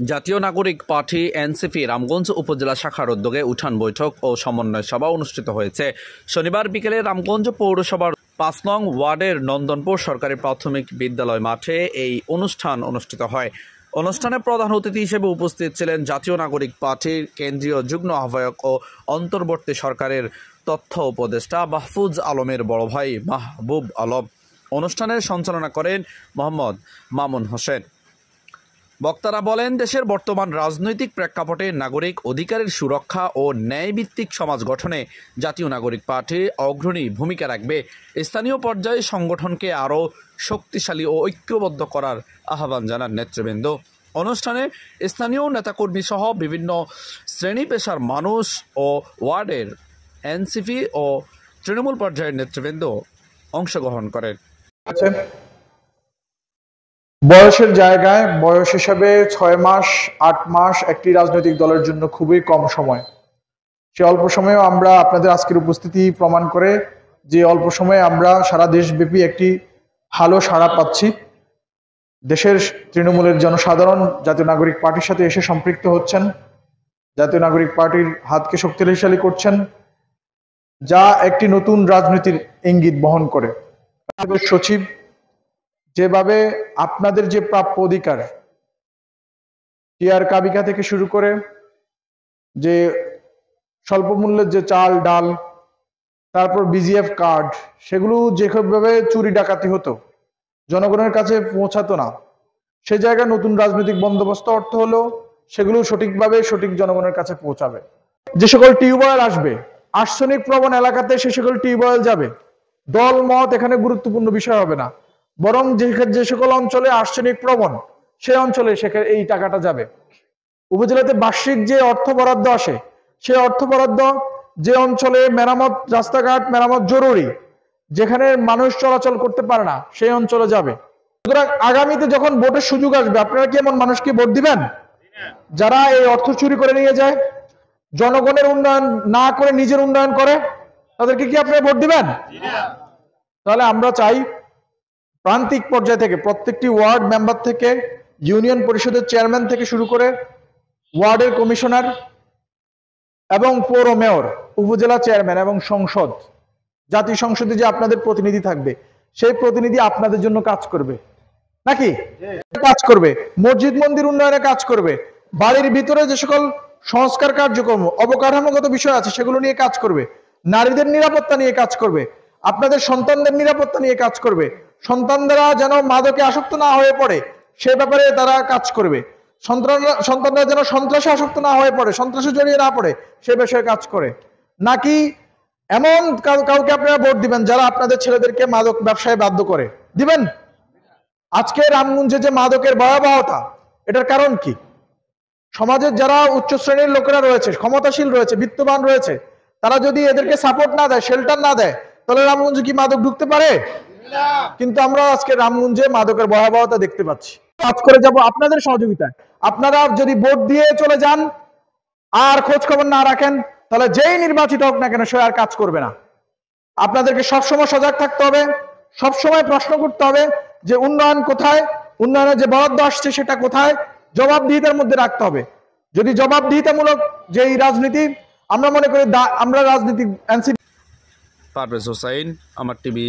জাতীয় নাগরিক party NCP Ramganj উপজেলা শাখার উদ্যোগে উঠান বৈঠক ও সমন্বয় সভা অনুষ্ঠিত হয়েছে। শনিবার বিকেলে রামগঞ্জ পৌরসভার ৫ নং ওয়ার্ডের নন্দনপুর সরকারি প্রাথমিক বিদ্যালয় মাঠে এই অনুষ্ঠান অনুষ্ঠিত হয়। অনুষ্ঠানে প্রধান অতিথি হিসেবে উপস্থিত ছিলেন জাতীয় নাগরিক পার্টির কেন্দ্রীয় যুগ্ম আহ্বায়ক ও অন্তর্বর্তী সরকারের তথ্য উপদেষ্টা মাহফুজ আলমের বড় ভাই মাহবুব আলম। অনুষ্ঠানের সঞ্চালনা করেন মোহাম্মদ মামুন হোসেন। বক্তারা বলেন, দেশের বর্তমান রাজনৈতিক প্রেক্ষাপটে নাগরিক অধিকারের সুরক্ষা ও ন্যায়ভিত্তিক সমাজ গঠনে জাতীয় নাগরিক পার্টি অগ্রণী ভূমিকা রাখবে। স্থানীয় পর্যায়ে সংগঠনকে আরও শক্তিশালী ও ঐক্যবদ্ধ করার আহ্বান জানান নেতৃবৃন্দ। অনুষ্ঠানে স্থানীয় নেতাকর্মী সহ বিভিন্ন শ্রেণী পেশার মানুষ ও ওয়ার্ডের এনসিপি ও তৃণমূল পর্যায়ের নেতৃবৃন্দ অংশগ্রহণ করেন। বয়সের জায়গায় বয়স হিসাবে 6 মাস 8 মাস একটি রাজনৈতিক দলের জন্য খুবই কম সময়। সে অল্প সময়েও আমরা আপনাদের আজকের উপস্থিতি প্রমাণ করে যে অল্প সময়ে আমরা সারা দেশব্যাপী একটি ভালো সাড়া পাচ্ছি। দেশের তৃণমূলের জনসাধারণ জাতীয় নাগরিক পার্টির সাথে এসে সম্পৃক্ত হচ্ছেন, জাতীয় নাগরিক পার্টির হাতকে শক্তিশালী করছেন, যা একটি নতুন রাজনীতির ইঙ্গিত বহন করে। সচিব যেভাবে আপনাদের যে প্রাপ্য অধিকার টিআর কাবিকা থেকে শুরু করে যে স্বল্প মূল্যের যে চাল ডাল, তারপর বিজিএফ কার্ড, সেগুলো যেভাবে চুরি ডাকাতি হতো, জনগণের কাছে পৌঁছাতো না, সে জায়গায় নতুন রাজনৈতিক বন্দোবস্ত অর্থ হলো সেগুলো সঠিকভাবে সঠিক জনগণের কাছে পৌঁছাবে। যে সকল টিউবওয়েল আসবে, আর্সেনিক প্রবণ এলাকাতে সে সকল টিউবওয়েল যাবে। দল মত এখানে গুরুত্বপূর্ণ বিষয় হবে না, বরং যে সকল অঞ্চলে আর্সেনিক প্রবণ সেই অঞ্চলে সেখানে এই টাকাটা যাবে। উপজেলাতে বার্ষিক যে অর্থ বরাদ্দ আসে, সেই অর্থ বরাদ্দ যে অঞ্চলে মেরামত, রাস্তাঘাট মেরামত জরুরি, যেখানে মানুষ চলাচল করতে পারে না, সেই অঞ্চলে যাবে। সুতরাং আগামীতে যখন ভোটের সুযোগ আসবে, আপনারা কি এমন মানুষকে ভোট দিবেন যারা এই অর্থ চুরি করে নিয়ে যায়, জনগণের উন্নয়ন না করে নিজের উন্নয়ন করে? তাদেরকে কি আপনারা ভোট দিবেন? তাহলে আমরা চাই প্রান্তিক পর্যায় থেকে প্রত্যেকটি ওয়ার্ড মেম্বার থেকে, ইউনিয়ন পরিষদের চেয়ারম্যান থেকে শুরু করে ওয়ার্ডের কমিশনার এবং পৌর মেয়র, উপজেলা চেয়ারম্যান এবং সংসদ, জাতীয় সংসদে যে আপনাদের প্রতিনিধি থাকবে, সেই প্রতিনিধি আপনাদের জন্য কাজ করবে নাকি? কাজ করবে, মসজিদ মন্দির উন্নয়নে কাজ করবে, বাড়ির ভিতরে যে সকল সংস্কার কার্যক্রম, অবকাঠামোগত বিষয় আছে সেগুলো নিয়ে কাজ করবে, নারীদের নিরাপত্তা নিয়ে কাজ করবে, আপনাদের সন্তানদের নিরাপত্তা নিয়ে কাজ করবে, সন্তানরা যেন মাদকে আসক্ত না হয়ে পড়ে সে ব্যাপারে তারা কাজ করবে, সন্তানরা যেন সন্ত্রাসে আসক্ত না হয়ে পড়ে, সন্ত্রাসে জড়িয়ে না পড়ে সে বিষয়ে কাজ করে। নাকি এমন কাউকে আপনারা ভোট দিবেন যারা আপনাদের ছেলেদেরকে মাদক ব্যবসায় বাধ্য করে? দিবেন? আজকে রামগঞ্জে যে মাদকের ভয়াবহতা, এটার কারণ কি? সমাজের যারা উচ্চ শ্রেণীর লোকেরা রয়েছে, ক্ষমতাশীল রয়েছে, বিত্তবান রয়েছে, তারা যদি এদেরকে সাপোর্ট না দেয়, শেল্টার না দেয়, তাহলে রামগঞ্জে কি মাদক ঢুকতে পারে? কিন্তু আমরা আজকে রামগঞ্জে মাদকের ভয়াবহতা দেখতে পাচ্ছি। কাজ করে যাব আপনাদের সহযোগিতায়। আপনারা যদি ভোট দিয়ে চলে যান আর খোঁজ খবর না রাখেন, তাহলে যেই নির্বাচিত হোক না কেন সে আর কাজ করবে না। আপনাদেরকে সবসময় সজাগ থাকতে হবে, সবসময় প্রশ্ন করতে হবে যে উন্নয়ন কোথায়, উন্নয়নের যে বরাদ্দ আসছে সেটা কোথায়, জবাবদিহিতার মধ্যে রাখতে হবে। যদি জবাবদিহিতামূলক যেই রাজনীতি, আমরা মনে করি আমরা রাজনীতি এনসিপি। পারভেজ হোসাইন, আমার টিভি।